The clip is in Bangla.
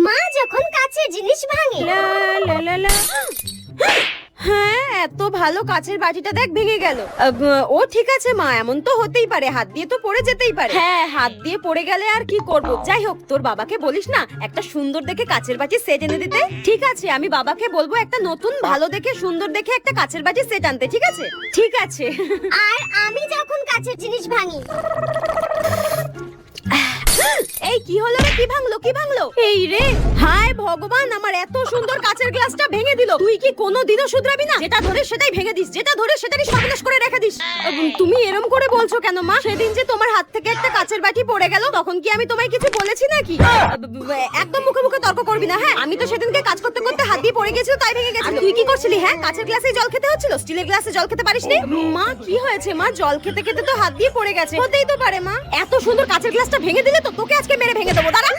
মা যখন কাছের জিনিস ভাঙে। লা লা লা লা। হ্যাঁ, এত ভালো কাচের বাটিটা দেখ ভেঙে গেল। ও ঠিক আছে মা, এমন তো হতেই পারে, হাত দিয়ে তো পড়ে যেতেই পারে। হ্যাঁ, হাত দিয়ে পড়ে গেলে আর কি করব। যাই হোক, তোর বাবাকে বলিস না একটা সুন্দর দেখে কাচের বাটি সেট এনে দিতে। ঠিক আছে, আমি বাবাকে বলবো একটা নতুন ভালো দেখে সুন্দর দেখে একটা কাচের বাটি সেট আনতে। ঠিক আছে ঠিক আছে। আর আমি যখন কাছের জিনিস ভাঙি। এই কি হলো রে? কি ভাঙলো কি ভাঙলো? এই রে, হায় ভগবান, আমার এত সুন্দর কাচের গ্লাসটা ভেঙে দিল। তুই কি কোনোদিনও শুধরাবি না? যেটা ধরে সেটাই ভেঙে দিস, যেটা ধরে সেটাই সর্বনাশ করে রেখে দিস। তুমি এরকম করে বলছো কেন মা? সেদিন যে তোমার হাত থেকে একটা কাচের বাটি পড়ে গেল, তখন কি আমি তোমায় কিছু বলেছি নাকি? একদম মুখে মুখে তর্ক করবি না, হ্যাঁ? আমি তো সেদিনকে কাজ করতে করতে হাত দিয়ে পড়ে গেছিল, তাই ভেঙে গেছিল। তুই কি করছিলি? হ্যাঁ, কাচের গ্লাসে জল খেতে হচ্ছিল, স্টিলের গ্লাসে জল খেতে পারিসনি? মা কি হয়েছে মা? জল খেতে খেতে তো হাত দিয়ে পড়ে গেছে, হতেই তো পারে মা। এত সুন্দর কাচের গ্লাসটা ভেঙে দিলে তো তোকে আজকে মেরে ভেঙে দেবো, দাঁড়া।